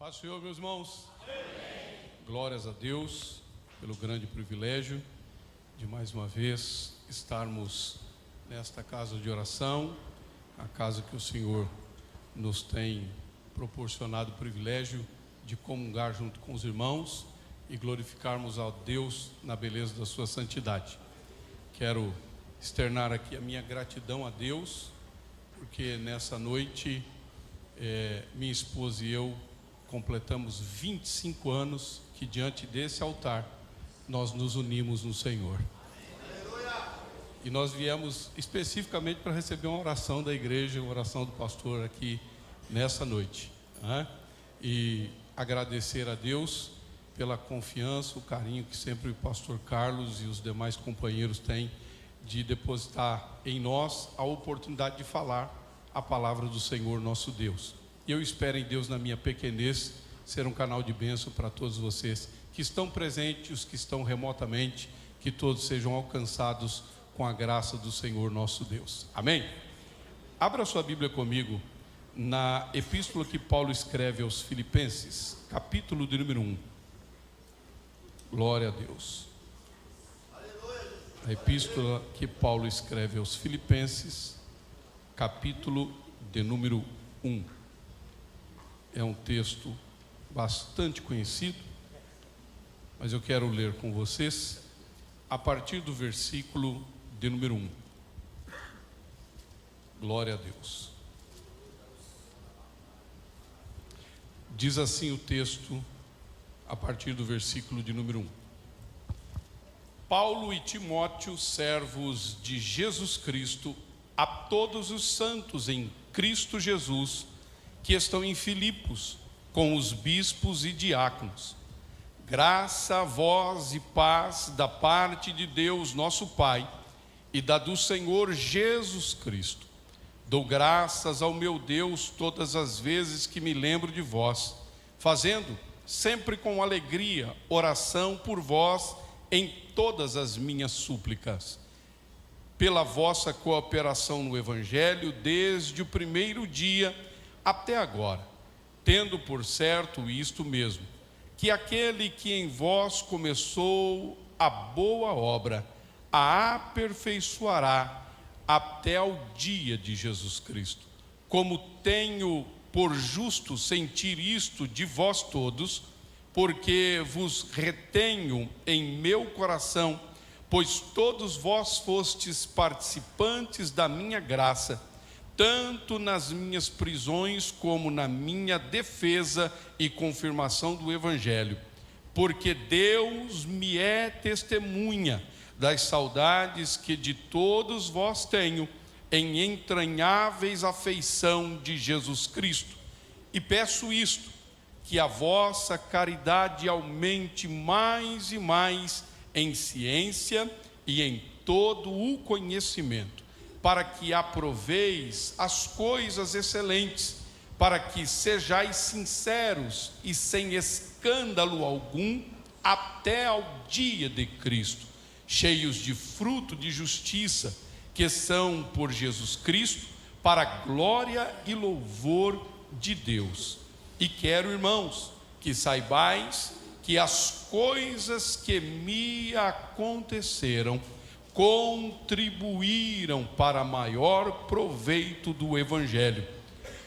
Paz do Senhor, meus irmãos. Amém. Glórias a Deus pelo grande privilégio de mais uma vez estarmos nesta casa de oração, a casa que o Senhor nos tem proporcionado o privilégio de comungar junto com os irmãos e glorificarmos ao Deus na beleza da sua santidade. Quero externar aqui a minha gratidão a Deus, porque nessa noite minha esposa e eu completamos 25 anos que diante desse altar nós nos unimos no Senhor. E nós viemos especificamente para receber uma oração da igreja, uma oração do pastor aqui nessa noite, né? E agradecer a Deus pela confiança, o carinho que sempre o pastor Carlos e os demais companheiros têm de depositar em nós a oportunidade de falar a palavra do Senhor nosso Deus. E eu espero em Deus, na minha pequenez, ser um canal de bênção para todos vocês que estão presentes, os que estão remotamente, que todos sejam alcançados com a graça do Senhor nosso Deus. Amém? Abra sua Bíblia comigo na epístola que Paulo escreve aos Filipenses, capítulo de número 1. Glória a Deus. A epístola que Paulo escreve aos Filipenses, capítulo de número 1. É um texto bastante conhecido, mas eu quero ler com vocês a partir do versículo de número 1. Glória a Deus. Diz assim o texto a partir do versículo de número 1. Paulo e Timóteo, servos de Jesus Cristo, a todos os santos em Cristo Jesus, que estão em Filipos, com os bispos e diáconos. Graça a vós e paz da parte de Deus nosso Pai e da do Senhor Jesus Cristo. Dou graças ao meu Deus todas as vezes que me lembro de vós, fazendo sempre com alegria oração por vós em todas as minhas súplicas, pela vossa cooperação no Evangelho desde o primeiro dia até agora, tendo por certo isto mesmo, que aquele que em vós começou a boa obra, a aperfeiçoará até ao dia de Jesus Cristo. Como tenho por justo sentir isto de vós todos, porque vos retenho em meu coração, pois todos vós fostes participantes da minha graça, tanto nas minhas prisões como na minha defesa e confirmação do Evangelho, porque Deus me é testemunha das saudades que de todos vós tenho em entranháveis afeição de Jesus Cristo, e peço isto, que a vossa caridade aumente mais e mais em ciência e em todo o conhecimento, para que aproveis as coisas excelentes, para que sejais sinceros e sem escândalo algum, até ao dia de Cristo, cheios de fruto de justiça, que são por Jesus Cristo, para a glória e louvor de Deus. E quero, irmãos, que saibais que as coisas que me aconteceram contribuíram para maior proveito do Evangelho,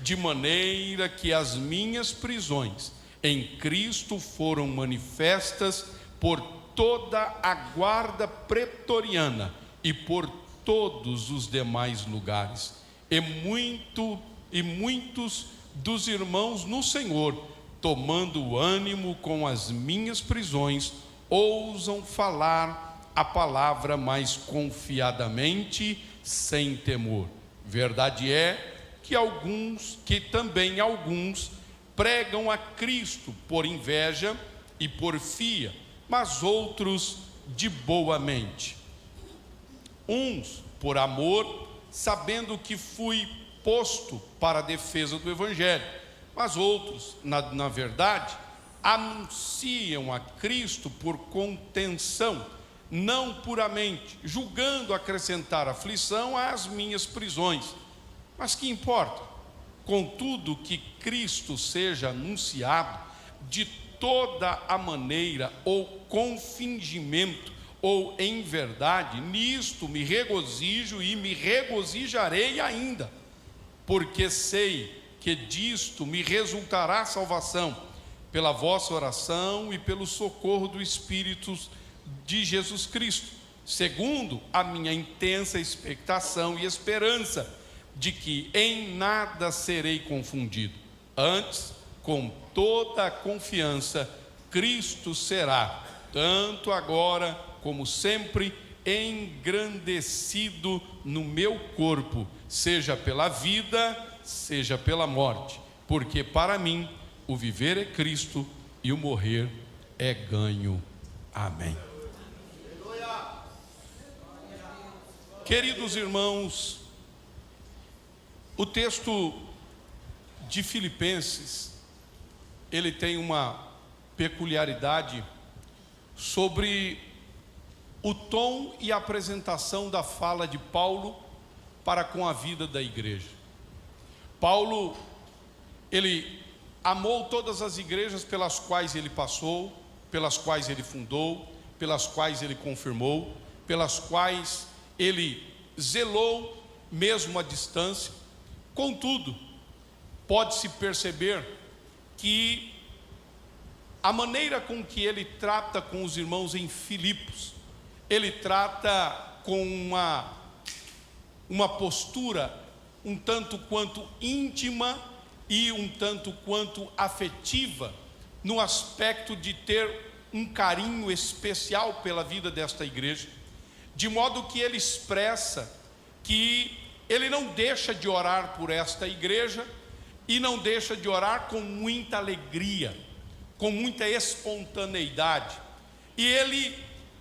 de maneira que as minhas prisões em Cristo foram manifestas por toda a guarda pretoriana e por todos os demais lugares, e muitos dos irmãos no Senhor, tomando ânimo com as minhas prisões, ousam falar a palavra mais confiadamente, sem temor. Verdade é que também alguns pregam a Cristo por inveja e porfia, mas outros de boa mente. Uns por amor, sabendo que fui posto para a defesa do Evangelho, mas outros, na verdade, anunciam a Cristo por contenção, não puramente, julgando acrescentar aflição às minhas prisões. Mas que importa? contudo que Cristo seja anunciado de toda a maneira, ou com fingimento, ou em verdade, nisto me regozijo e me regozijarei ainda, porque sei que disto me resultará salvação, pela vossa oração e pelo socorro do Espírito de Jesus Cristo, segundo a minha intensa expectação e esperança, de que em nada serei confundido. Antes, com toda a confiança, Cristo será, tanto agora como sempre, engrandecido no meu corpo, seja pela vida, seja pela morte, porque para mim o viver é Cristo e o morrer é ganho. Amém. Queridos irmãos, o texto de Filipenses, ele tem uma peculiaridade sobre o tom e a apresentação da fala de Paulo para com a vida da igreja. Paulo, ele amou todas as igrejas pelas quais ele passou, pelas quais ele fundou, pelas quais ele confirmou, pelas quais ele zelou, mesmo à distância. Contudo, pode-se perceber que a maneira com que ele trata com os irmãos em Filipos, ele trata com uma postura um tanto quanto íntima e um tanto quanto afetiva, no aspecto de ter um carinho especial pela vida desta igreja, de modo que ele expressa que ele não deixa de orar por esta igreja e não deixa de orar com muita alegria, com muita espontaneidade. E ele,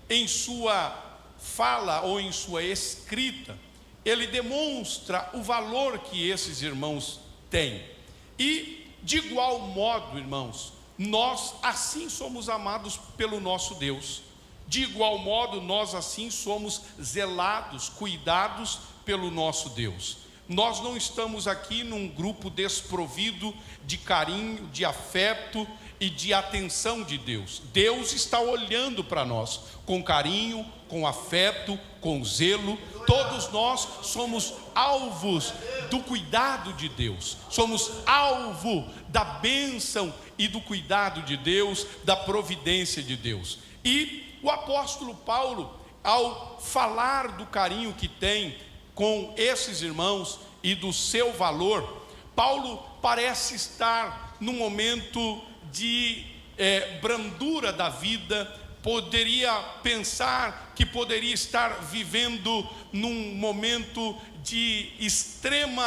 em sua fala ou em sua escrita, ele demonstra o valor que esses irmãos têm. E de igual modo, irmãos, nós assim somos amados pelo nosso Deus. De igual modo, nós assim somos zelados, cuidados pelo nosso Deus. Nós não estamos aqui num grupo desprovido de carinho, de afeto e de atenção de Deus. Deus está olhando para nós com carinho, com afeto, com zelo. Todos nós somos alvos do cuidado de Deus, somos alvo da bênção e do cuidado de Deus, da providência de Deus. E o apóstolo Paulo, ao falar do carinho que tem com esses irmãos e do seu valor, Paulo parece estar num momento de brandura da vida. Poderia pensar que poderia estar vivendo num momento de extremo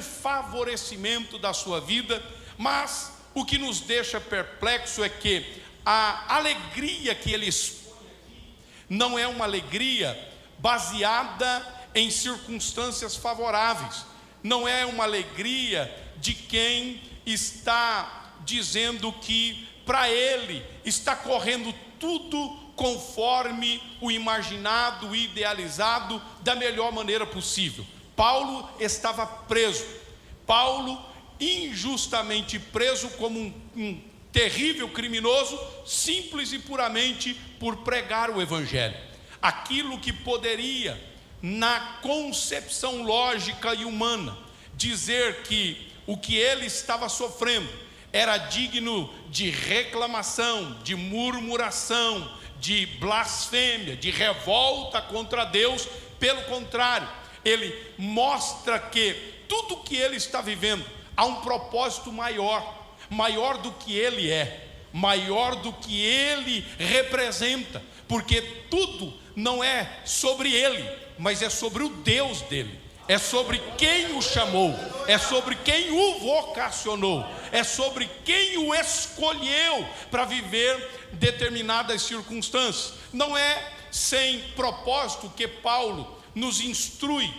favorecimento da sua vida, mas o que nos deixa perplexo é que a alegria que ele expõe aqui não é uma alegria baseada em circunstâncias favoráveis, não é uma alegria de quem está dizendo que para ele está correndo tudo conforme o imaginado, o idealizado da melhor maneira possível. Paulo estava preso, Paulo injustamente preso como um terrível criminoso, simples e puramente por pregar o evangelho. Aquilo que poderia, na concepção lógica e humana, dizer que o que ele estava sofrendo era digno de reclamação, de murmuração, de blasfêmia, de revolta contra Deus. Pelo contrário, ele mostra que tudo que ele está vivendo há um propósito maior do que ele é, maior do que ele representa, porque tudo não é sobre ele, mas é sobre o Deus dele, é sobre quem o chamou, é sobre quem o vocacionou, é sobre quem o escolheu para viver determinadas circunstâncias. Não é sem propósito que Paulo nos instrui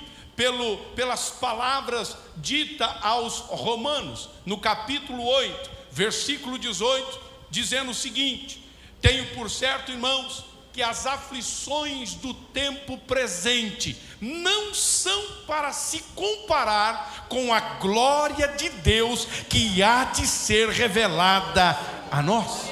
pelas palavras ditas aos Romanos, no capítulo 8, versículo 18, dizendo o seguinte: tenho por certo, irmãos, que as aflições do tempo presente não são para se comparar com a glória de Deus que há de ser revelada a nós.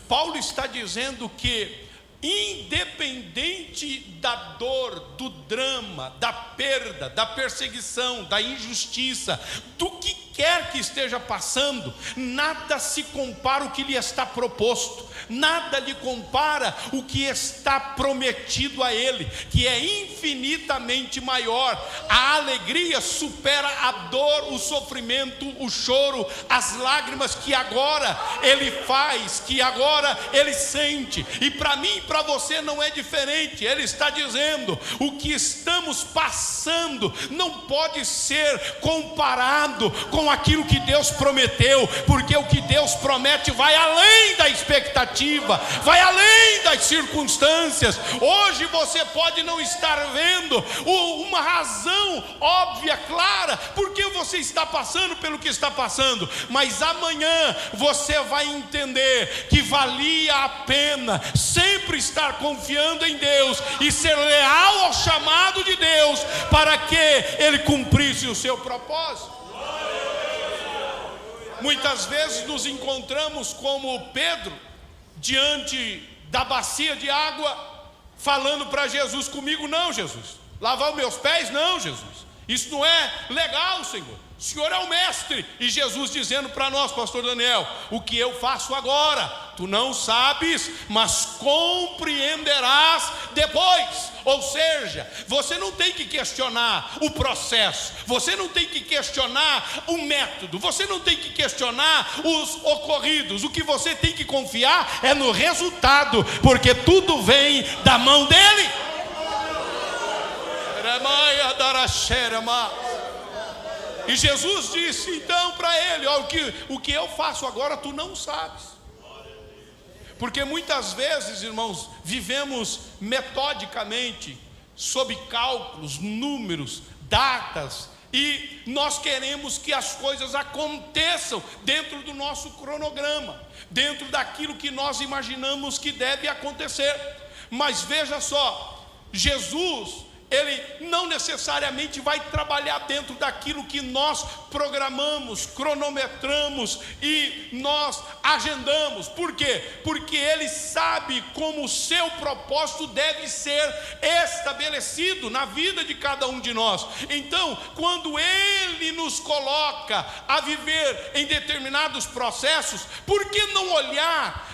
Paulo está dizendo que, independente da dor, do drama, da perda, da perseguição, da injustiça, do que quer que esteja passando, nada se compara o que lhe está proposto, nada lhe compara o que está prometido a ele, que é infinitamente maior. A alegria supera a dor, o sofrimento, o choro, as lágrimas que agora ele faz, que agora ele sente. E para mim e para você não é diferente. Ele está dizendo: o que estamos passando não pode ser comparado com aquilo que Deus prometeu, porque o que Deus promete vai além da expectativa, vai além das circunstâncias. Hoje você pode não estar vendo uma razão óbvia, clara, porque você está passando pelo que está passando, mas amanhã você vai entender que valia a pena sempre estar confiando em Deus e ser leal ao chamado de Deus, para que Ele cumprisse o seu propósito. Muitas vezes nos encontramos como Pedro, diante da bacia de água, falando para Jesus: comigo não, Jesus. Lavar os meus pés? Não, Jesus. Isso não é legal, Senhor. O Senhor é o mestre. E Jesus dizendo para nós, pastor Daniel: o que eu faço agora, tu não sabes, mas compreenderás depois. Ou seja, você não tem que questionar o processo, você não tem que questionar o método, você não tem que questionar os ocorridos. O que você tem que confiar é no resultado, porque tudo vem da mão dele. E Jesus disse então para ele: ó, o que eu faço agora tu não sabes. Porque muitas vezes, irmãos, vivemos metodicamente, sob cálculos, números, datas, e nós queremos que as coisas aconteçam dentro do nosso cronograma, dentro daquilo que nós imaginamos que deve acontecer. Mas veja só, Jesus, Ele não necessariamente vai trabalhar dentro daquilo que nós programamos, cronometramos e nós agendamos. Por quê? Porque Ele sabe como o seu propósito deve ser estabelecido na vida de cada um de nós. Então, quando Ele nos coloca a viver em determinados processos, por que não olhar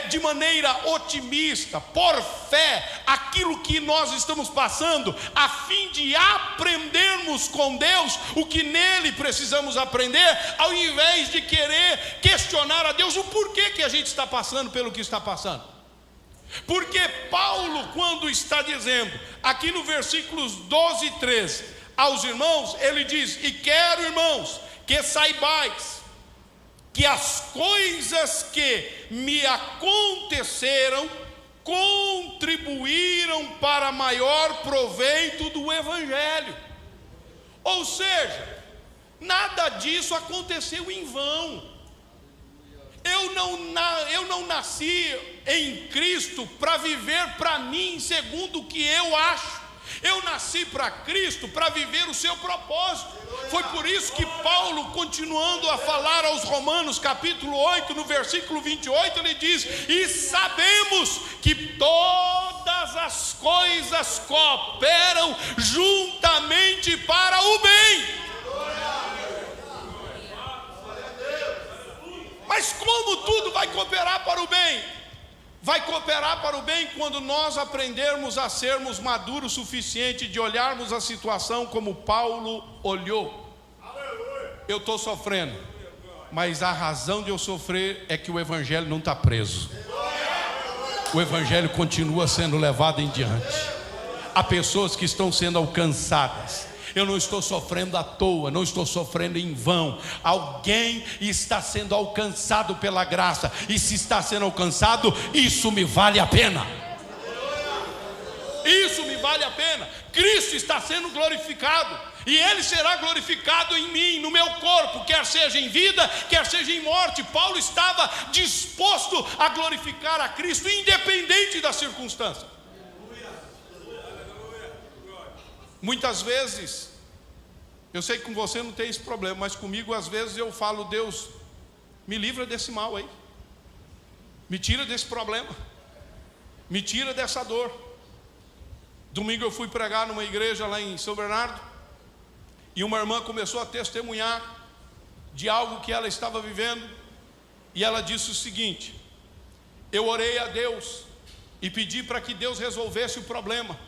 de maneira otimista, por fé, aquilo que nós estamos passando, a fim de aprendermos com Deus o que nele precisamos aprender, ao invés de querer questionar a Deus o porquê que a gente está passando pelo que está passando. Porque Paulo, quando está dizendo aqui no versículos 12 e 13 aos irmãos, ele diz: e quero, irmãos, que saibais que as coisas que me aconteceram contribuíram para maior proveito do Evangelho. Ou seja, nada disso aconteceu em vão. Eu não nasci em Cristo para viver para mim segundo o que eu acho. Eu nasci para Cristo para viver o seu propósito. Foi por isso que Paulo, continuando a falar aos Romanos capítulo 8, no versículo 28, ele diz: e sabemos que todas as coisas cooperam juntamente para o bem. Mas como tudo vai cooperar para o bem? Vai cooperar para o bem quando nós aprendermos a sermos maduros o suficiente de olharmos a situação como Paulo olhou. Eu estou sofrendo, mas a razão de eu sofrer é que o Evangelho não está preso. O Evangelho continua sendo levado em diante. Há pessoas que estão sendo alcançadas. Eu não estou sofrendo à toa, não estou sofrendo em vão. Alguém está sendo alcançado pela graça, e se está sendo alcançado, isso me vale a pena. Isso me vale a pena. Cristo está sendo glorificado. e Ele será glorificado em mim, no meu corpo, quer seja em vida, quer seja em morte. Paulo estava disposto a glorificar a Cristo, independente da circunstância. Muitas vezes, eu sei que com você não tem esse problema, mas comigo às vezes eu falo: Deus, me livra desse mal aí, me tira desse problema, me tira dessa dor. Domingo eu fui pregar numa igreja lá em São Bernardo, e uma irmã começou a testemunhar de algo que ela estava vivendo, e ela disse o seguinte: eu orei a Deus e pedi para que Deus resolvesse o problema,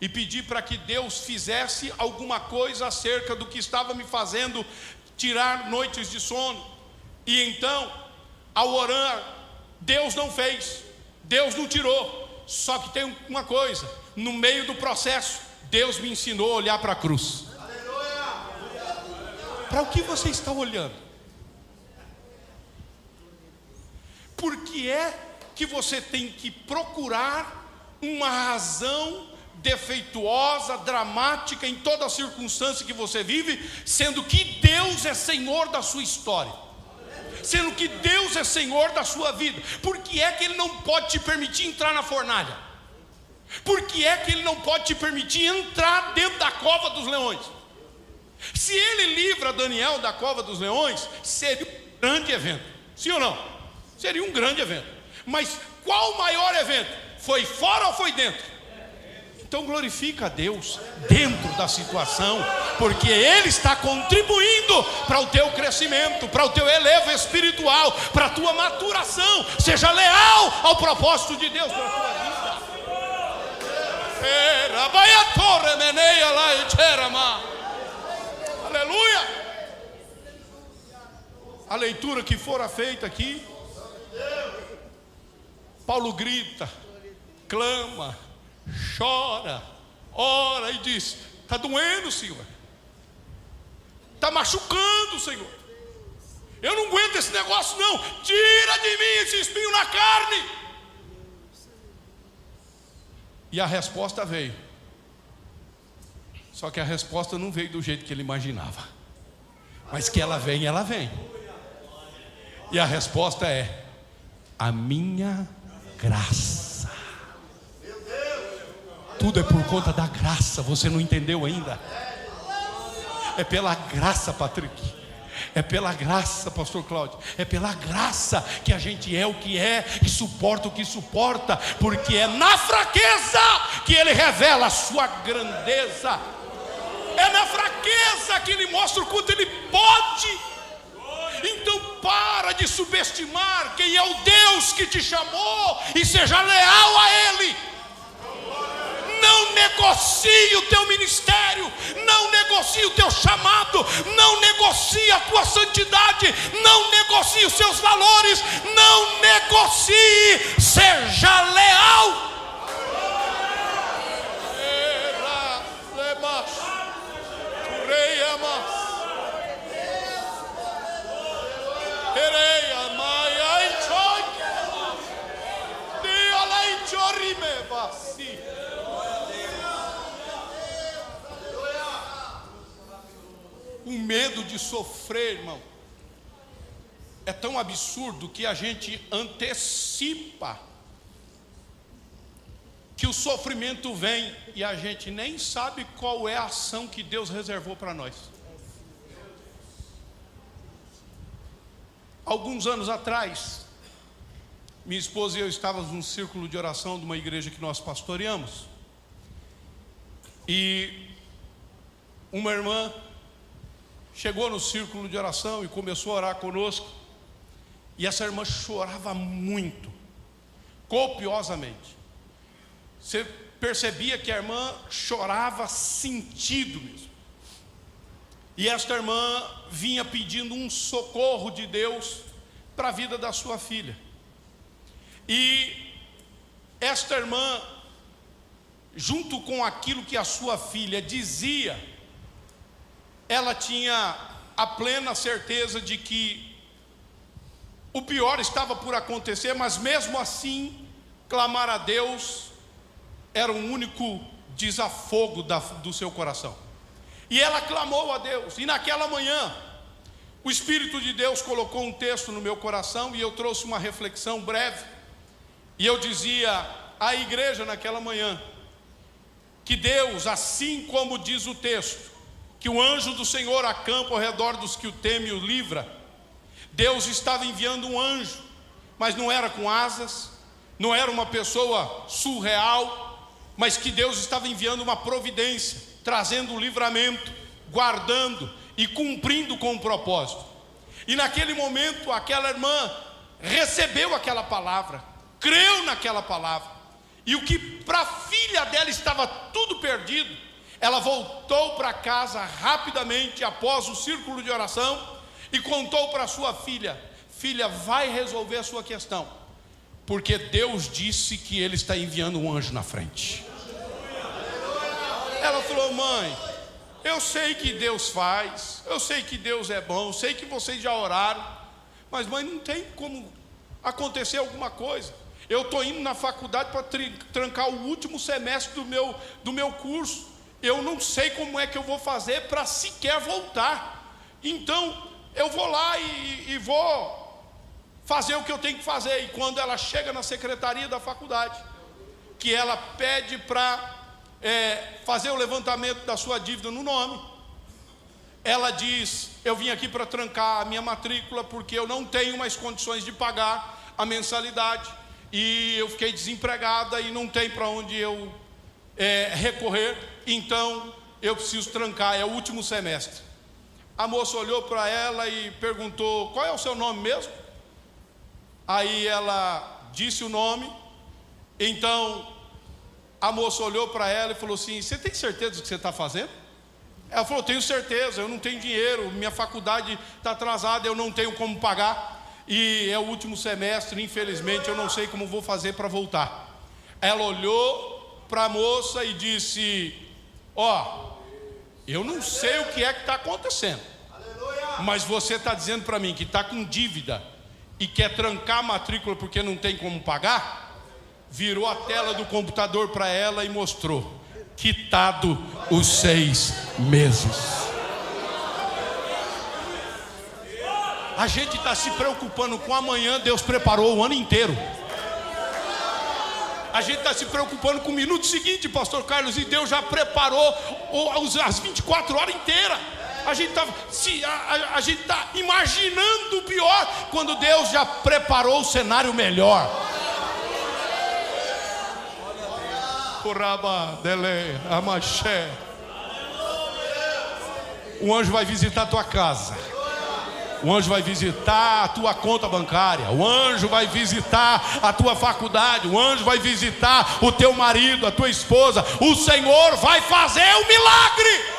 e pedi para que Deus fizesse alguma coisa acerca do que estava me fazendo tirar noites de sono. E então, ao orar, Deus não fez, Deus não tirou. Só que tem uma coisa: no meio do processo, Deus me ensinou a olhar para a cruz. Para o que você está olhando? Por que é que você tem que procurar uma razão defeituosa, dramática em toda a circunstância que você vive, sendo que Deus é Senhor da sua história, sendo que Deus é Senhor da sua vida? Por que é que Ele não pode te permitir entrar na fornalha? Por que é que Ele não pode te permitir entrar dentro da cova dos leões? Se Ele livra Daniel da cova dos leões, seria um grande evento, sim ou não? Seria um grande evento. Mas qual o maior evento? Foi fora ou foi dentro? Então glorifica a Deus dentro da situação, porque Ele está contribuindo para o teu crescimento, para o teu elevo espiritual, para a tua maturação. Seja leal ao propósito de Deus para a tua vida. Aleluia. A leitura que fora feita aqui, Paulo grita, clama, chora, ora e diz: está doendo, Senhor, está machucando, Senhor, eu não aguento esse negócio não, tira de mim esse espinho na carne. E a resposta veio, só que a resposta não veio do jeito que ele imaginava, mas que ela vem, ela vem. E a resposta é: a minha graça. Tudo é por conta da graça. Você não entendeu ainda? É pela graça, Patrick. É pela graça, pastor Cláudio. É pela graça que a gente é o que é e suporta o que suporta, porque é na fraqueza que Ele revela a sua grandeza. É na fraqueza que Ele mostra o quanto Ele pode. Então para de subestimar quem é o Deus que te chamou e seja leal a Ele. Não negocie o teu ministério, não negocie o teu chamado, não negocie a tua santidade, não negocie os seus valores, não negocie, seja leal. O medo de sofrer, irmão, é tão absurdo que a gente antecipa que o sofrimento vem e a gente nem sabe qual é a ação que Deus reservou para nós. Alguns anos atrás, minha esposa e eu estávamos num círculo de oração de uma igreja que nós pastoreamos, e uma irmã chegou no círculo de oração e começou a orar conosco, e essa irmã chorava muito, copiosamente. Você percebia que a irmã chorava sentido mesmo. E esta irmã vinha pedindo um socorro de Deus para a vida da sua filha. E esta irmã, junto com aquilo que a sua filha dizia, ela tinha a plena certeza de que o pior estava por acontecer, mas mesmo assim, clamar a Deus era o único desafogo do seu coração. E ela clamou a Deus. E naquela manhã, o Espírito de Deus colocou um texto no meu coração e eu trouxe uma reflexão breve. E eu dizia à igreja naquela manhã que Deus, assim como diz o texto, que o anjo do Senhor acampa ao redor dos que o temem e o livra, Deus estava enviando um anjo, mas não era com asas, não era uma pessoa surreal, mas que Deus estava enviando uma providência, trazendo o livramento, guardando e cumprindo com o propósito. E naquele momento aquela irmã recebeu aquela palavra, creu naquela palavra, e o que para a filha dela estava tudo perdido, ela voltou para casa rapidamente após o círculo de oração e contou para sua filha: filha, vai resolver a sua questão, porque Deus disse que Ele está enviando um anjo na frente. Ela falou: mãe, eu sei que Deus faz, eu sei que Deus é bom, eu sei que vocês já oraram, mas mãe, não tem como acontecer alguma coisa. Eu estou indo na faculdade para trancar o último semestre do meu curso. Eu não sei como é que eu vou fazer para sequer voltar. Então eu vou lá e vou fazer o que eu tenho que fazer. E quando ela chega na secretaria da faculdade, que ela pede para fazer o levantamento da sua dívida no nome, ela diz: eu vim aqui para trancar a minha matrícula porque eu não tenho mais condições de pagar a mensalidade, e eu fiquei desempregada e não tem para onde eu recorrer, então eu preciso trancar, é o último semestre. A moça olhou para ela e perguntou: qual é o seu nome mesmo? Aí ela disse o nome. Então a moça olhou para ela e falou assim: você tem certeza do que você está fazendo? Ela falou: tenho certeza, eu não tenho dinheiro, minha faculdade está atrasada, eu não tenho como pagar, e é o último semestre, infelizmente eu não sei como vou fazer para voltar. Ela olhou para a moça e disse: ó, eu não sei o que é que está acontecendo, mas você está dizendo para mim que está com dívida e quer trancar a matrícula porque não tem como pagar? Virou a tela do computador para ela e mostrou: quitado os 6 meses. A gente está se preocupando com amanhã, Deus preparou o ano inteiro. A gente está se preocupando com o minuto seguinte, pastor Carlos, e Deus já preparou as 24 horas inteiras. A gente está imaginando o pior, quando Deus já preparou o cenário melhor. O anjo vai visitar a tua casa, o anjo vai visitar a tua conta bancária, o anjo vai visitar a tua faculdade, o anjo vai visitar o teu marido, a tua esposa. O Senhor vai fazer um milagre.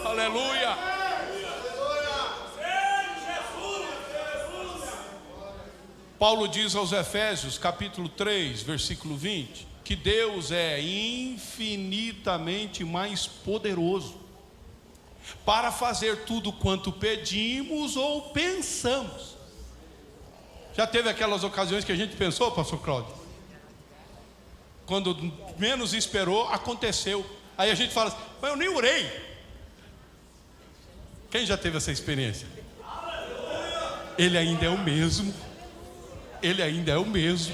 Aleluia. Paulo diz aos Efésios, capítulo 3, versículo 20, que Deus é infinitamente mais poderoso para fazer tudo quanto pedimos ou pensamos. Já teve aquelas ocasiões que a gente pensou, pastor Cláudio? Quando menos esperou, aconteceu. Aí a gente fala assim: mas eu nem orei. Quem já teve essa experiência? Ele ainda é o mesmo. Ele ainda é o mesmo.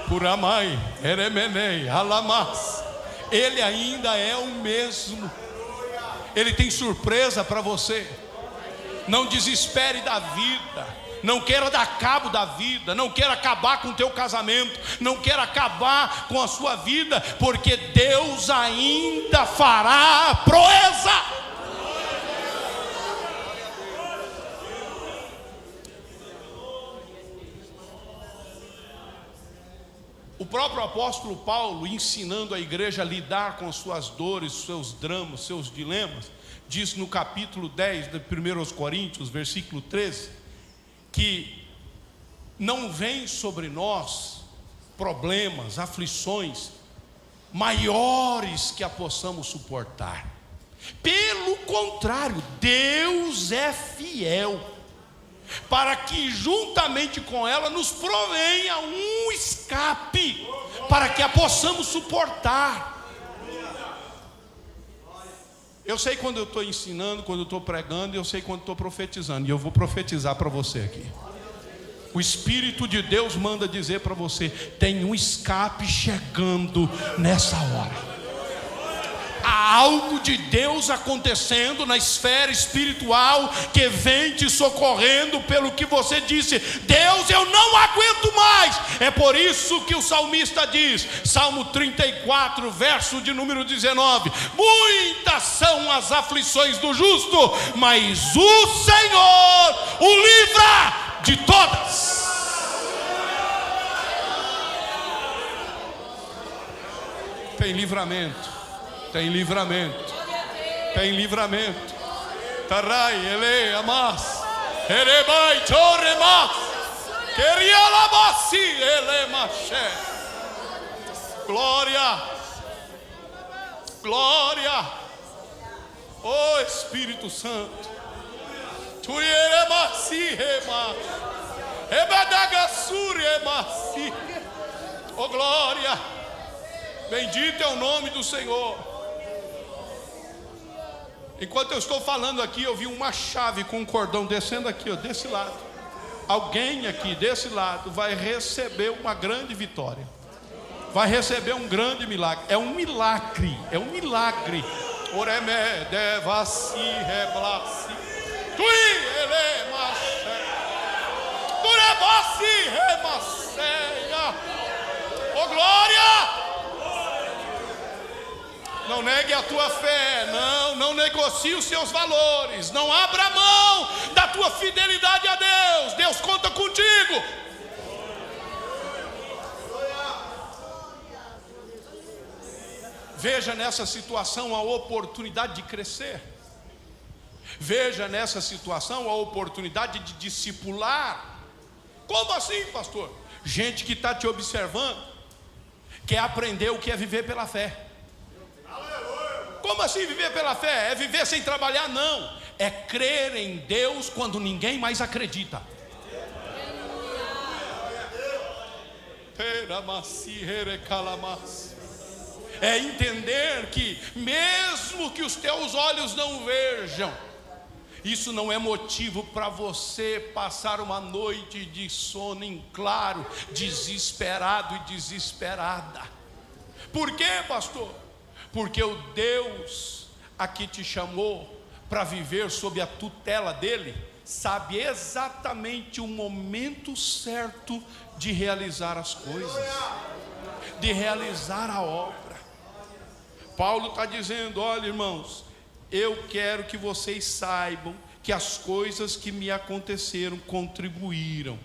Puramai, eremenei, alamas. Ele ainda é o mesmo. Ele tem surpresa para você. Não desespere da vida. Não queira dar cabo da vida. Não queira acabar com o teu casamento. Não queira acabar com a sua vida, porque Deus ainda fará a proeza. O próprio apóstolo Paulo, ensinando a igreja a lidar com as suas dores, seus dramas, seus dilemas, diz no capítulo 10 de 1 Coríntios, versículo 13, que não vem sobre nós problemas, aflições maiores que a possamos suportar. Pelo contrário, Deus é fiel, para que juntamente com ela nos provenha um escape, para que a possamos suportar. Eu sei quando eu estou ensinando, quando eu estou pregando, eu sei quando estou profetizando, e eu vou profetizar para você aqui. O Espírito de Deus manda dizer para você: tem um escape chegando nessa hora. Há algo de Deus acontecendo na esfera espiritual que vem te socorrendo pelo que você disse: Deus, eu não aguento mais. É por isso que o salmista diz, Salmo 34, verso de número 19: muitas são as aflições do justo, mas o Senhor o livra de todas. Tem livramento. Tem livramento, tem livramento. Tarai, ele, amas, erebai, choremas, queria labassi, ele, maché. Glória, glória, oh Espírito Santo. Tu eremassi, remas, ebadagassuri, emassi. Oh glória, bendito é o nome do Senhor. Enquanto eu estou falando aqui, eu vi uma chave com um cordão descendo aqui, ó, desse lado. Alguém aqui desse lado vai receber uma grande vitória, vai receber um grande milagre. É um milagre, é um milagre. Oreme devassi reblassi, tui ele maché, turebassi remasseia. Oh glória! Não negue a tua fé, não negocie os seus valores, não abra mão da tua fidelidade a Deus. Deus conta contigo. Veja nessa situação a oportunidade de crescer. Veja nessa situação a oportunidade de discipular. Como assim, pastor? Gente que está te observando, quer aprender o que é viver pela fé. Como assim viver pela fé? É viver sem trabalhar? Não. É crer em Deus quando ninguém mais acredita. É entender que mesmo que os teus olhos não vejam, isso não é motivo para você passar uma noite de sono em claro, desesperado e desesperada. Por quê, pastor? Porque o Deus a que te chamou para viver sob a tutela dele, sabe exatamente o momento certo de realizar as coisas, de realizar a obra. Paulo está dizendo: olha, irmãos, eu quero que vocês saibam que as coisas que me aconteceram contribuíram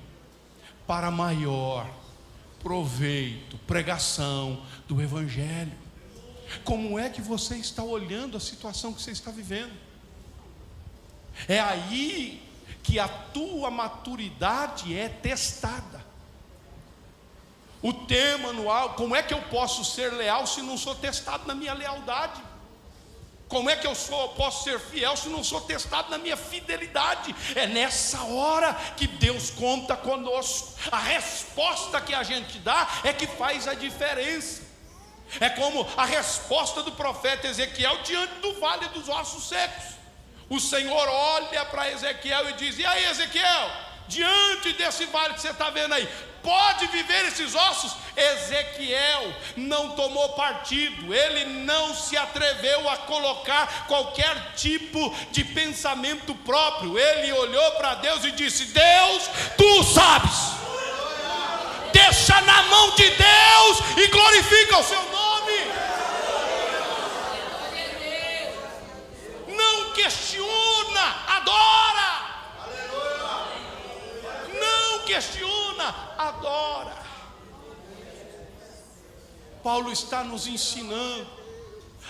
para maior proveito, pregação do Evangelho. Como é que você está olhando a situação que você está vivendo? É aí que a tua maturidade é testada. O tema anual: como é que eu posso ser leal se não sou testado na minha lealdade? Como é que eu posso ser fiel se não sou testado na minha fidelidade? É nessa hora que Deus conta conosco. A resposta que a gente dá é que faz a diferença. É como a resposta do profeta Ezequiel diante do vale dos ossos secos. O Senhor olha para Ezequiel e diz: e aí, Ezequiel, diante desse vale que você está vendo aí, pode viver esses ossos? Ezequiel não tomou partido, ele não se atreveu a colocar qualquer tipo de pensamento próprio. Ele olhou para Deus e disse: Deus, tu sabes. Deixa na mão de Deus e glorifica o seu nome. Não questiona, adora. Não questiona, adora. Paulo está nos ensinando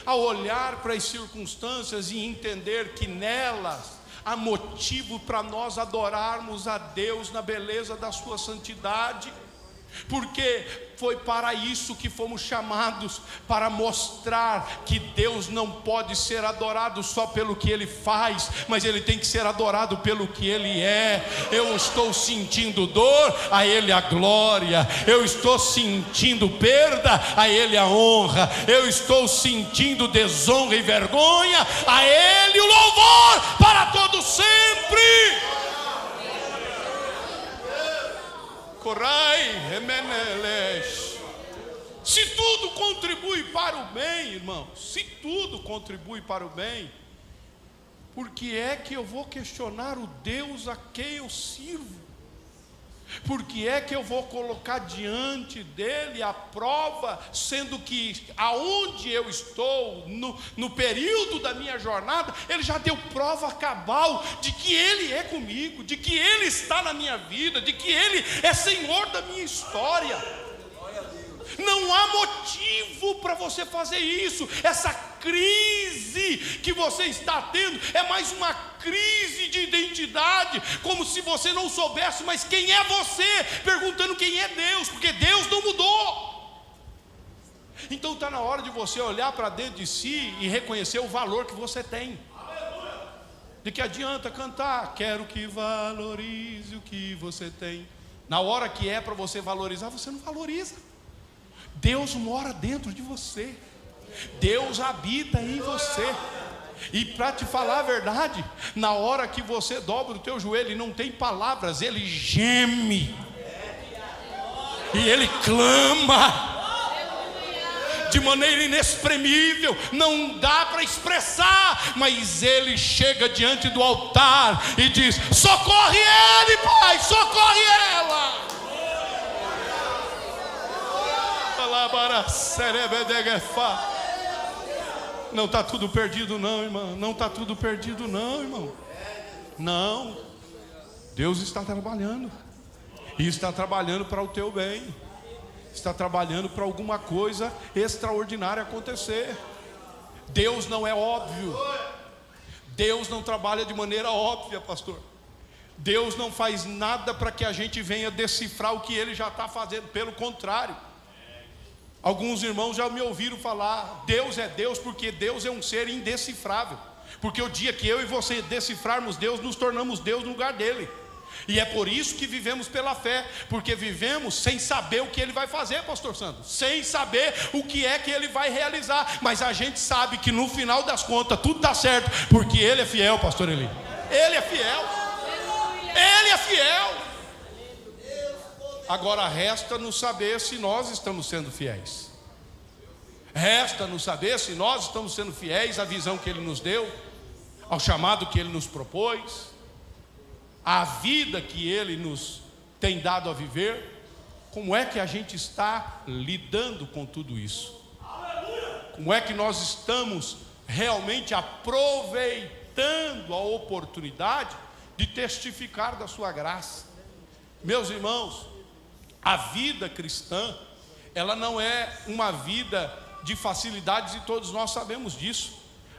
a olhar para as circunstâncias e entender que nelas há motivo para nós adorarmos a Deus na beleza da sua santidade. porque foi para isso que fomos chamados, para mostrar que Deus não pode ser adorado só pelo que Ele faz, mas Ele tem que ser adorado pelo que Ele é. Eu estou sentindo dor, a Ele a glória. Eu estou sentindo perda, a Ele a honra. Eu estou sentindo desonra e vergonha, a Ele o louvor para todo sempre. Corai, Emeneles. Se tudo contribui para o bem, irmãos, se tudo contribui para o bem, por que é que eu vou questionar o Deus a quem eu sirvo? Por que é que eu vou colocar diante dele a prova, sendo que aonde eu estou, no período da minha jornada, ele já deu prova cabal de que ele é comigo, de que ele está na minha vida, de que ele é Senhor da minha história. Não há motivo para você fazer isso. Essa crise que você está tendo é mais uma crise de identidade, como se você não soubesse mais quem é você, perguntando quem é Deus, porque Deus não mudou. Então está na hora de você olhar para dentro de si e reconhecer o valor que você tem. De que adianta cantar, quero que valorize o que você tem. Na hora que é para você valorizar, você não valoriza. Deus mora dentro de você, Deus habita em você. E para te falar a verdade, na hora que você dobra o teu joelho e não tem palavras, ele geme e ele clama de maneira inexprimível, não dá para expressar, mas ele chega diante do altar e diz: socorre ele, Pai, socorre ela. Não está tudo perdido não, irmão. Não está tudo perdido não, irmão. Não. Deus está trabalhando. E está trabalhando para o teu bem. Está trabalhando para alguma coisa extraordinária acontecer. Deus não é óbvio. Deus não trabalha de maneira óbvia, pastor. Deus não faz nada para que a gente venha decifrar o que Ele já está fazendo. Pelo contrário. Alguns irmãos já me ouviram falar: Deus é Deus, porque Deus é um ser indecifrável. Porque o dia que eu e você decifrarmos Deus, nos tornamos Deus no lugar dele. E é por isso que vivemos pela fé, porque vivemos sem saber o que ele vai fazer, pastor Sandro, sem saber o que é que ele vai realizar. Mas a gente sabe que no final das contas tudo está certo, porque ele é fiel, pastor Eli. Ele é fiel. Ele é fiel. Agora resta-nos saber se nós estamos sendo fiéis. Resta-nos saber se nós estamos sendo fiéis à visão que Ele nos deu, ao chamado que Ele nos propôs, à vida que Ele nos tem dado a viver. Como é que a gente está lidando com tudo isso? Como é que nós estamos realmente aproveitando a oportunidade de testificar da sua graça? Meus irmãos, a vida cristã, ela não é uma vida de facilidades, e todos nós sabemos disso.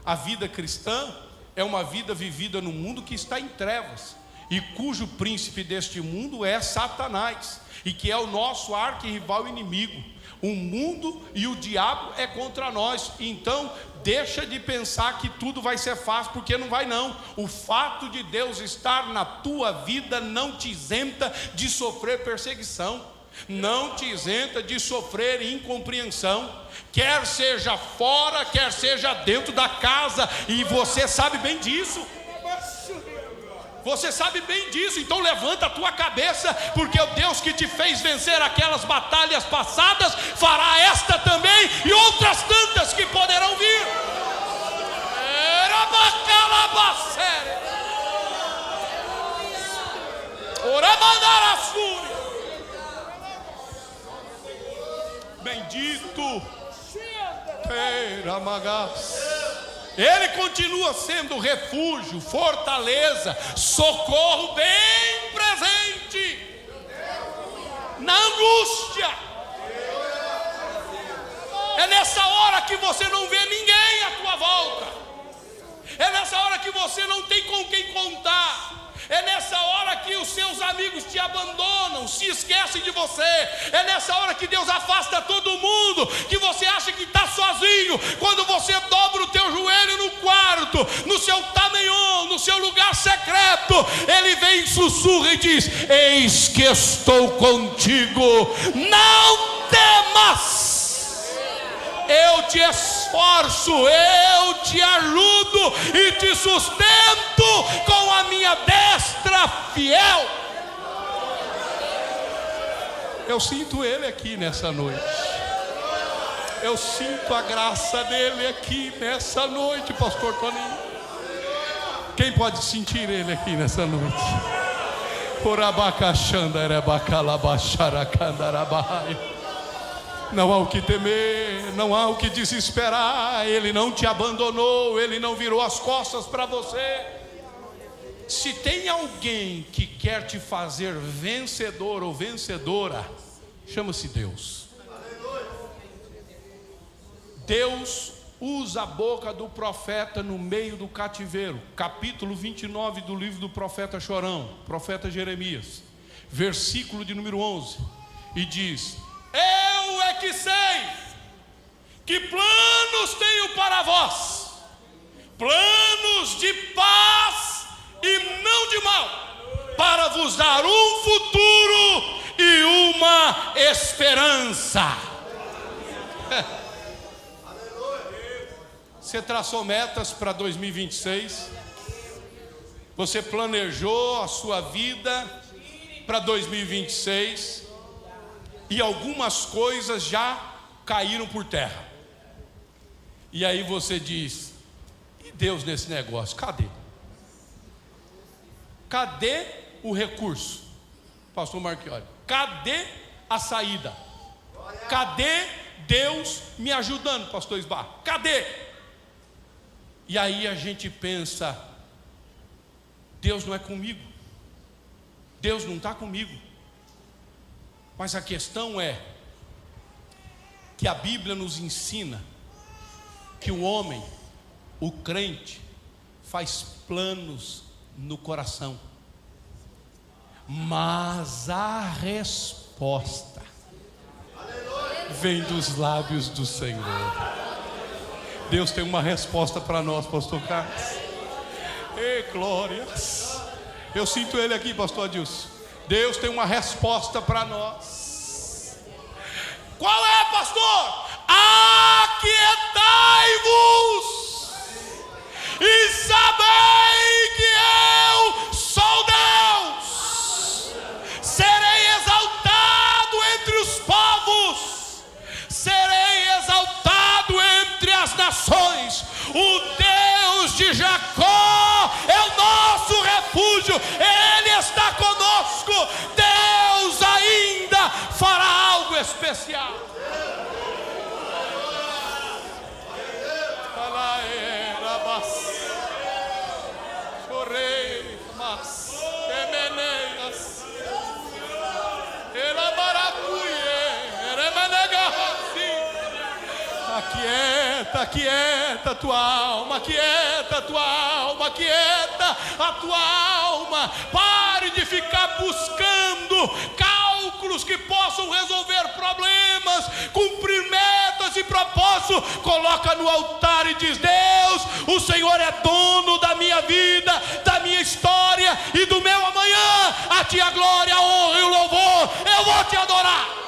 A vida cristã é uma vida vivida no mundo que está em trevas, e cujo príncipe deste mundo é Satanás, e que é o nosso arquirrival inimigo. O mundo e o diabo é contra nós. Então deixa de pensar que tudo vai ser fácil, porque não vai não. O fato de Deus estar na tua vida não te isenta de sofrer perseguição, não te isenta de sofrer incompreensão, quer seja fora, quer seja dentro da casa, e você sabe bem disso. Você sabe bem disso. Então levanta a tua cabeça, porque o Deus que te fez vencer aquelas batalhas passadas fará esta também e outras tantas que poderão vir. Bendito. Ele continua sendo refúgio, fortaleza, socorro bem presente na angústia. É nessa hora que você não vê ninguém à tua volta. É nessa hora que você não tem com quem contar. É nessa hora que os seus amigos te abandonam, se esquecem de você. É nessa hora que Deus afasta todo mundo, que você acha que está sozinho. Quando você dobra o teu joelho no quarto, no seu tamenhon, no seu lugar secreto, Ele vem, sussurra e diz: eis que estou contigo, não temas, eu te esforço, eu te ajudo e te sustento com a minha destra fiel. Eu sinto Ele aqui nessa noite. Eu sinto a graça dele aqui nessa noite, pastor Toninho. Quem pode sentir Ele aqui nessa noite? Não há o que temer, não há o que desesperar. Ele não te abandonou, Ele não virou as costas para você. Se tem alguém que quer te fazer vencedor ou vencedora, chama-se Deus. Deus usa a boca do profeta no meio do cativeiro. Capítulo 29 do livro do profeta Chorão, profeta Jeremias, versículo de número 11, e diz: eu é que sei que planos tenho para vós, planos de paz e não de mal, para vos dar um futuro e uma esperança. Você traçou metas para 2026? Você planejou a sua vida para 2026? E algumas coisas já caíram por terra. E aí você diz: e Deus nesse negócio? Cadê? Cadê o recurso? Pastor Marchiori, cadê a saída? Cadê Deus me ajudando, pastor Esbar? Cadê? E aí a gente pensa: Deus não é comigo, Deus não está comigo. Mas a questão é que a Bíblia nos ensina que o homem, o crente, faz planos no coração, mas a resposta vem dos lábios do Senhor. Deus tem uma resposta para nós, pastor Carlos. Ei, glórias. Eu sinto Ele aqui, pastor Adilson. Deus tem uma resposta para nós. Qual é, pastor? Aquietai-vos e sabei que eu sou Deus. Serei exaltado entre os povos, serei exaltado entre as nações. O Deus de Jacó é o nosso refúgio, Ele está conosco. Deus ainda fará algo especial. Aquieta, aquieta a tua alma, aquieta a tua alma, aquieta a tua alma. Pare de ficar buscando cálculos que possam resolver problemas, cumprir metas e propósitos. Coloca no altar e diz: Deus, o Senhor é dono da minha vida, da minha história e do meu amanhã. A ti a glória, a honra e o louvor. Eu vou te adorar.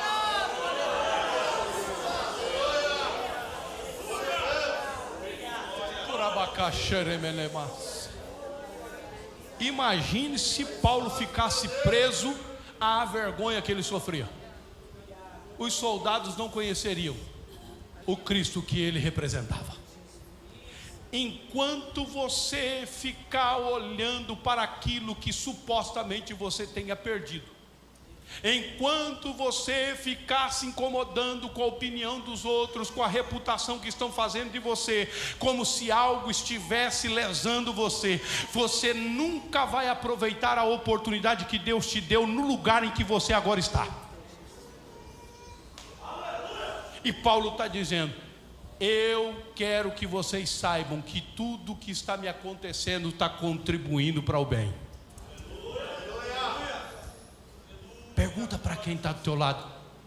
Imagine se Paulo ficasse preso à vergonha que ele sofria. Os soldados não conheceriam o Cristo que ele representava. Enquanto você ficar olhando para aquilo que supostamente você tenha perdido, enquanto você ficar se incomodando com a opinião dos outros, com a reputação que estão fazendo de você, como se algo estivesse lesando você, você nunca vai aproveitar a oportunidade que Deus te deu no lugar em que você agora está. E Paulo está dizendo: eu quero que vocês saibam que tudo que está me acontecendo está contribuindo para o bem. Pergunta para quem está do teu lado: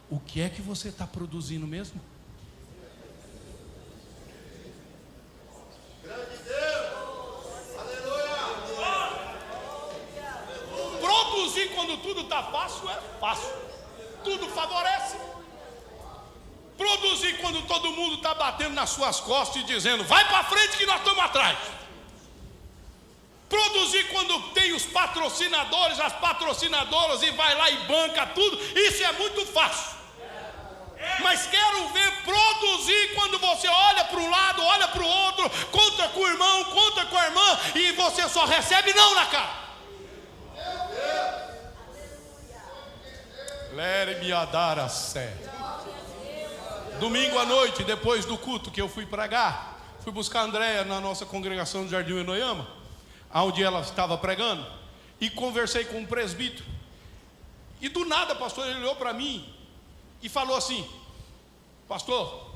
o que é que você está produzindo mesmo? Produzir quando tudo está fácil é fácil, tudo favorece. Produzir quando todo mundo está batendo nas suas costas e dizendo: vai para frente que nós estamos atrás. Produzir quando tem os patrocinadores, as patrocinadoras, e vai lá e banca tudo, isso é muito fácil. Mas quero ver produzir quando você olha para um lado, olha para o outro, conta com o irmão, conta com a irmã, e você só recebe não na cara. Lere-me a dar a sé. Domingo à noite, depois do culto que eu fui pregar, fui buscar a Andréia na nossa congregação do Jardim Enoiama, onde ela estava pregando, e conversei com um presbítero. E do nada, pastor, ele olhou para mim e falou assim: pastor,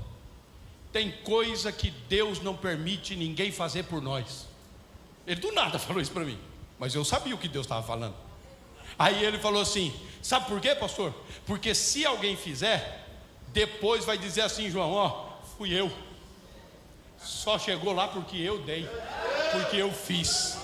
tem coisa que Deus não permite ninguém fazer por nós. Ele do nada falou isso para mim, mas eu sabia o que Deus estava falando. Aí ele falou assim: sabe por quê, pastor? Porque se alguém fizer, depois vai dizer assim: João, ó, fui eu, só chegou lá porque eu dei, porque eu fiz.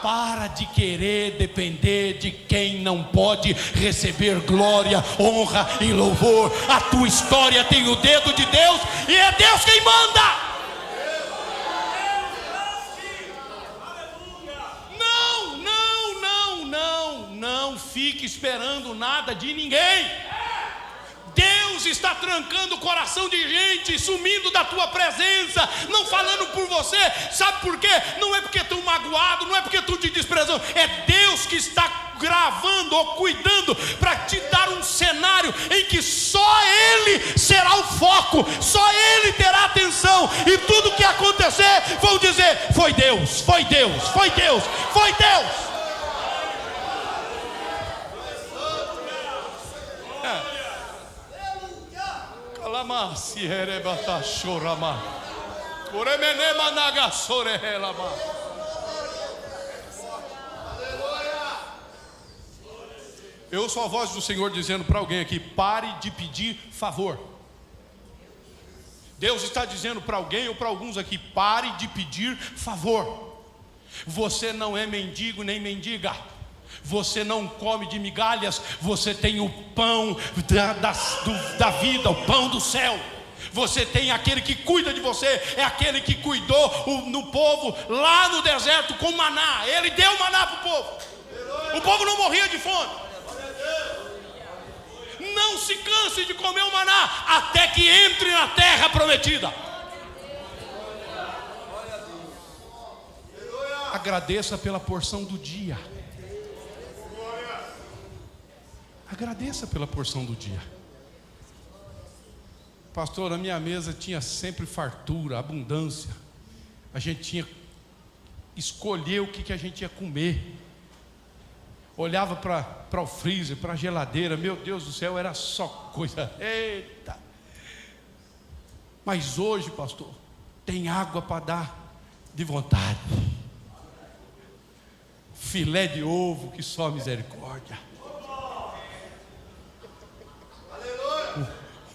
Para de querer depender de quem não pode receber glória, honra e louvor. A tua história tem o dedo de Deus, e é Deus quem manda. Não fique esperando nada de ninguém. Deus está trancando o coração de gente, sumindo da tua presença, não falando por você. Sabe por quê? Não é porque estão magoados, não é porque estão te desprezando, é Deus que está gravando ou cuidando para te dar um cenário em que só Ele será o foco, só Ele terá atenção, e tudo que acontecer vão dizer: foi Deus, foi Deus, foi Deus, foi Deus. Eu sou a voz do Senhor dizendo para alguém aqui: pare de pedir favor. Deus está dizendo para alguém ou para alguns aqui: pare de pedir favor. Você não é mendigo nem mendiga. Você não come de migalhas, você tem o pão da vida, o pão do céu. Você tem aquele que cuida de você, é aquele que cuidou no povo lá no deserto com maná. Ele deu maná para o povo. O povo não morria de fome. Não se canse de comer o maná até que entre na terra prometida. Agradeça pela porção do dia. Agradeça pela porção do dia. Pastor, a minha mesa tinha sempre fartura, abundância. A gente tinha escolher o que a gente ia comer. Olhava para o freezer, para a geladeira, meu Deus do céu, era só coisa. Eita! Mas hoje, pastor, tem água para dar de vontade. Filé de ovo que só misericórdia.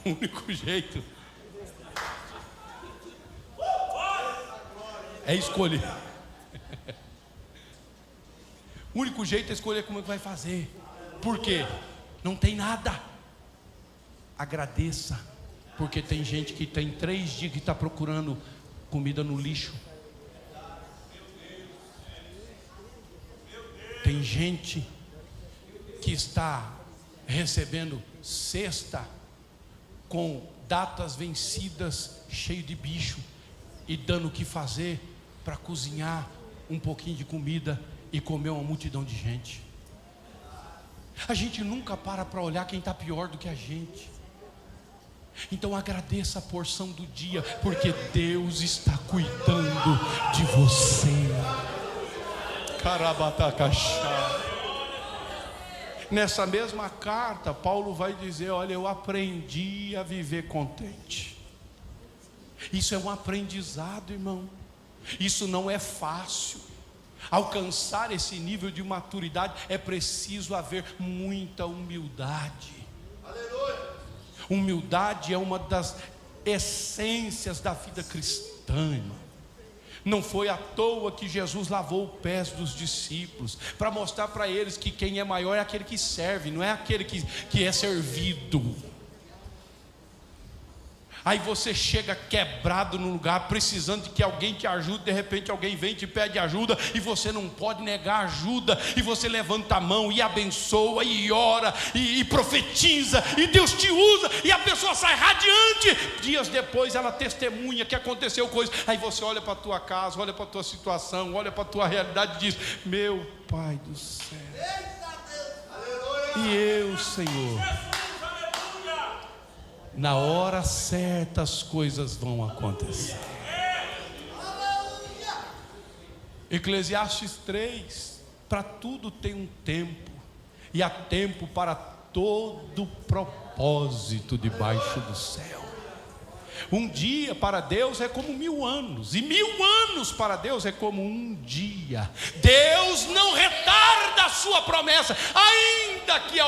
O único jeito é escolher. O único jeito é escolher como é que vai fazer. Por quê? Não tem nada. Agradeça, porque tem gente que tem 3 dias que está procurando comida no lixo. Tem gente que está recebendo cesta com datas vencidas, cheio de bicho, e dando o que fazer para cozinhar um pouquinho de comida e comer uma multidão de gente. A gente nunca para olhar quem está pior do que a gente. Então agradeça a porção do dia, porque Deus está cuidando de você. Carabatacachá. Nessa mesma carta, Paulo vai dizer: olha, eu aprendi a viver contente. Isso é um aprendizado, irmão. Isso não é fácil. Alcançar esse nível de maturidade é preciso haver muita humildade. Aleluia. Humildade é uma das essências da vida cristã, irmão. Não foi à toa que Jesus lavou os pés dos discípulos, para mostrar para eles que quem é maior é aquele que serve, não é aquele que é servido. Aí você chega quebrado no lugar, precisando de que alguém te ajude. De repente alguém vem e te pede ajuda, e você não pode negar ajuda, e você levanta a mão e abençoa, e ora, e profetiza, e Deus te usa, e a pessoa sai radiante. Dias depois ela testemunha que aconteceu coisa. Aí você olha para a tua casa, olha para a tua situação, olha para a tua realidade e diz: meu Pai do céu, e eu, Senhor, na hora certa as coisas vão acontecer. Eclesiastes 3: para tudo tem um tempo, e há tempo para todo propósito debaixo do céu. Um dia para Deus é como 1000 anos, e 1000 anos para Deus é como um dia. Deus não retarda a sua promessa, ainda que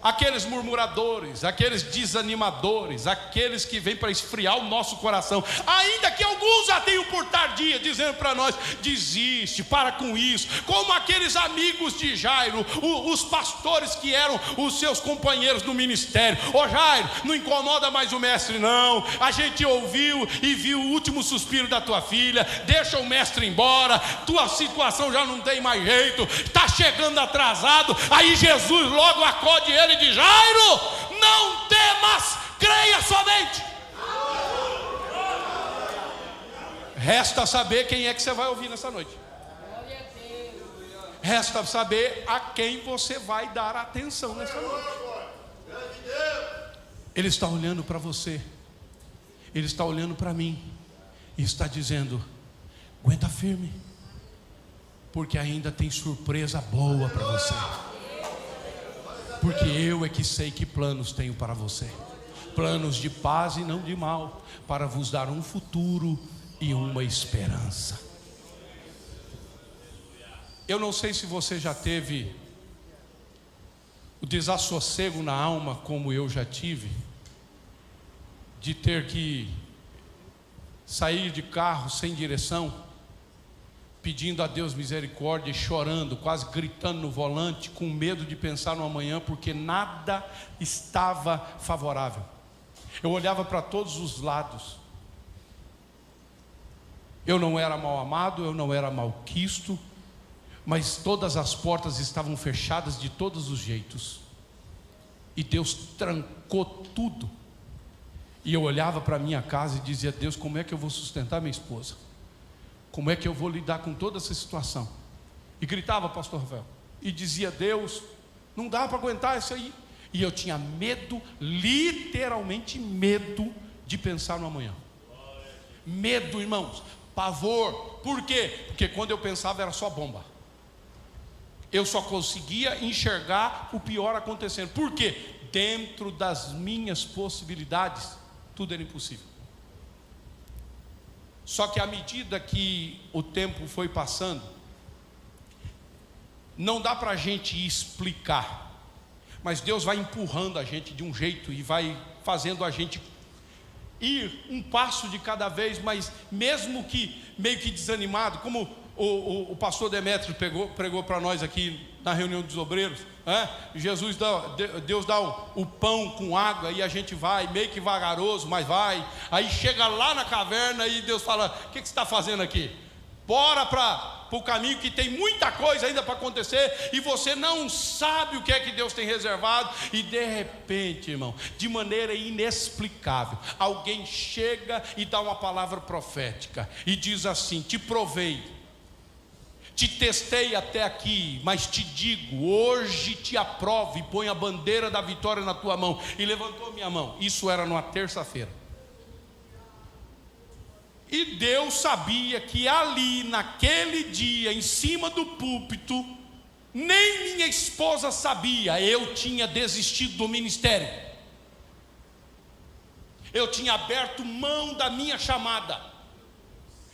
aqueles murmuradores, aqueles desanimadores, aqueles que vêm para esfriar o nosso coração, ainda que alguns já tenham por tardia, dizendo para nós: desiste, para com isso. Como aqueles amigos de Jairo, os pastores que eram os seus companheiros no ministério: ô Jairo, não incomoda mais o mestre não, a gente ouviu e viu o último suspiro da tua filha, deixa o mestre embora, tua situação já não tem mais jeito, está chegando atrasado. Aí Jesus logo acode ele e diz: Jairo, não temas, creia somente. Resta saber quem é que você vai ouvir nessa noite. Resta saber a quem você vai dar atenção nessa noite. Ele está olhando para você, ele está olhando para mim, e está dizendo: aguenta firme, porque ainda tem surpresa boa para você. Porque eu é que sei que planos tenho para você, planos de paz e não de mal, para vos dar um futuro e uma esperança. Eu não sei se você já teve o desassossego na alma, como eu já tive, de ter que sair de carro sem direção, pedindo a Deus misericórdia, chorando, quase gritando no volante, com medo de pensar no amanhã, porque nada estava favorável. Eu olhava para todos os lados. Eu não era mal amado, eu não era malquisto, mas todas as portas estavam fechadas de todos os jeitos, e Deus trancou tudo. E eu olhava para a minha casa e dizia: Deus, como é que eu vou sustentar minha esposa? Como é que eu vou lidar com toda essa situação? E gritava, pastor Rafael, e dizia: Deus, não dá para aguentar isso aí. E eu tinha medo, literalmente medo, de pensar no amanhã. Medo, irmãos, pavor. Por quê? Porque quando eu pensava era só bomba. Eu só conseguia enxergar o pior acontecendo. Por quê? Dentro das minhas possibilidades, tudo era impossível. Só que à medida que o tempo foi passando, não dá para a gente explicar, mas Deus vai empurrando a gente de um jeito e vai fazendo a gente ir um passo de cada vez, mas mesmo que meio que desanimado, como o pastor Demétrio pregou para nós aqui na reunião dos obreiros, Deus dá o pão com água e a gente vai, meio que vagaroso, mas vai. Aí chega lá na caverna e Deus fala: o que você está fazendo aqui? Bora para o caminho, que tem muita coisa ainda para acontecer, e você não sabe o que é que Deus tem reservado. E de repente, irmão, de maneira inexplicável, alguém chega e dá uma palavra profética e diz assim: te provei, te testei até aqui, mas te digo, hoje te aprovo e ponho a bandeira da vitória na tua mão. E levantou a minha mão. Isso era numa terça-feira. E Deus sabia que ali, naquele dia, em cima do púlpito, nem minha esposa sabia, eu tinha desistido do ministério. Eu tinha aberto mão da minha chamada.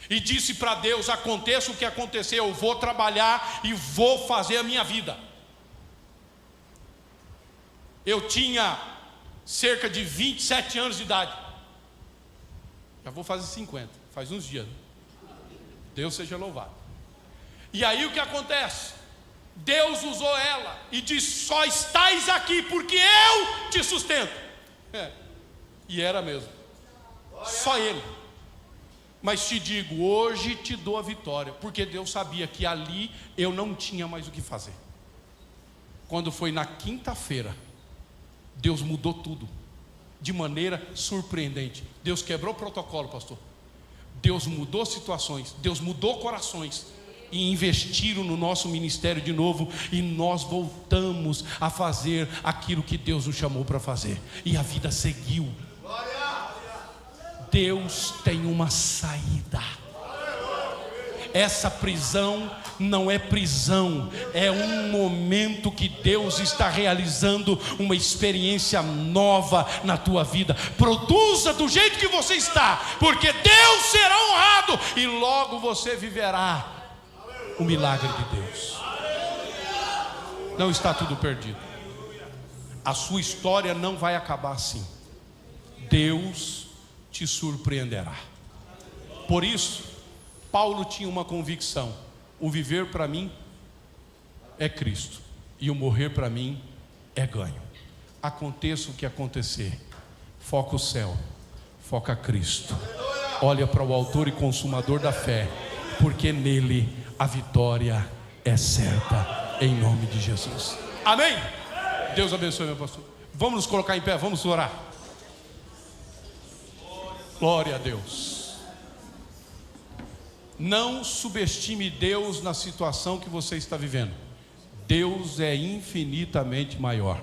e disse para Deus: aconteça o que acontecer, eu vou trabalhar e vou fazer a minha vida. Eu tinha cerca de 27 anos de idade. Já vou fazer 50, faz uns dias. Deus seja louvado. E aí o que acontece? Deus usou ela e disse: só estais aqui porque eu te sustento. E era mesmo, só Ele. Mas te digo, hoje te dou a vitória, porque Deus sabia que ali eu não tinha mais o que fazer. Quando foi na quinta-feira, Deus mudou tudo de maneira surpreendente. Deus quebrou o protocolo, pastor. Deus mudou situações, Deus mudou corações, e investiram no nosso ministério de novo, e nós voltamos a fazer aquilo que Deus nos chamou para fazer, e a vida seguiu. Deus tem uma saída. Essa prisão não é prisão, é um momento que Deus está realizando uma experiência nova na tua vida. Produza do jeito que você está, porque Deus será honrado e logo você viverá o milagre de Deus. Não está tudo perdido. A sua história não vai acabar assim. Deus te surpreenderá. Por isso, Paulo tinha uma convicção: o viver para mim é Cristo, e o morrer para mim é ganho. Aconteça o que acontecer, foca o céu, foca Cristo, olha para o autor e consumador da fé, porque nele a vitória é certa, em nome de Jesus. Amém? Deus abençoe, meu pastor. Vamos nos colocar em pé, vamos orar. Glória a Deus. Não subestime Deus na situação que você está vivendo. Deus é infinitamente maior.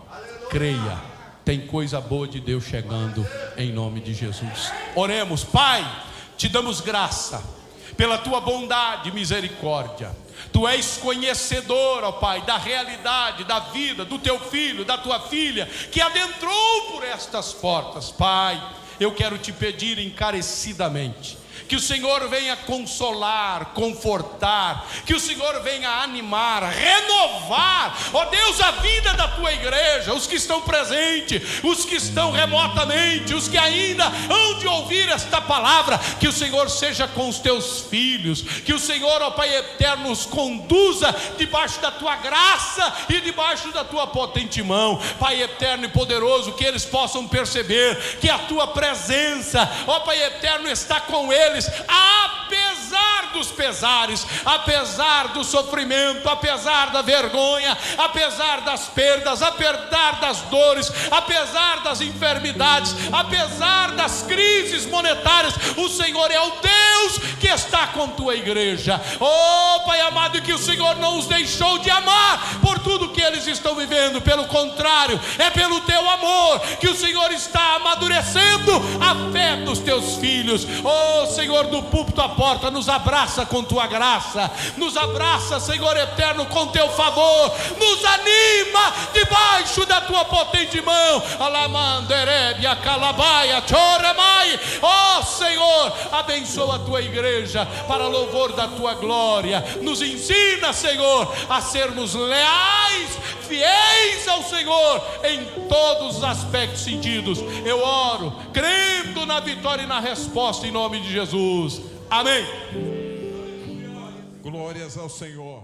Creia, tem coisa boa de Deus chegando, em nome de Jesus. Oremos. Pai, te damos graça pela tua bondade e misericórdia. Tu és conhecedor, ó Pai, da realidade, da vida do teu filho, da tua filha, que adentrou por estas portas. Pai, eu quero te pedir encarecidamente que o Senhor venha consolar, confortar, que o Senhor venha animar, renovar, ó Deus, a vida da tua igreja, os que estão presentes, os que estão remotamente, os que ainda hão de ouvir esta palavra. Que o Senhor seja com os teus filhos, que o Senhor, ó Pai eterno, os conduza debaixo da tua graça e debaixo da tua potente mão. Pai eterno e poderoso, que eles possam perceber que a tua presença, ó Pai eterno, está com eles, apesar dos pesares, apesar do sofrimento, apesar da vergonha, apesar das perdas, apesar das dores, apesar das enfermidades, apesar das crises monetárias. O Senhor é o Deus que está com tua igreja. Oh Pai amado, e que o Senhor não os deixou de amar por tudo que eles estão vivendo. Pelo contrário, é pelo teu amor que o Senhor está amadurecendo a fé dos teus filhos. Oh Senhor, do púlpito à porta, nos abraça com tua graça, nos abraça, Senhor eterno, com teu favor, nos anima debaixo da tua potente mão. Oh Senhor, abençoa a tua igreja para louvor da tua glória. Nos ensina, Senhor, a sermos leais, fiéis ao Senhor em todos os aspectos sentidos. Eu oro crendo na vitória e na resposta, em nome de Jesus. Amém. Glórias ao Senhor.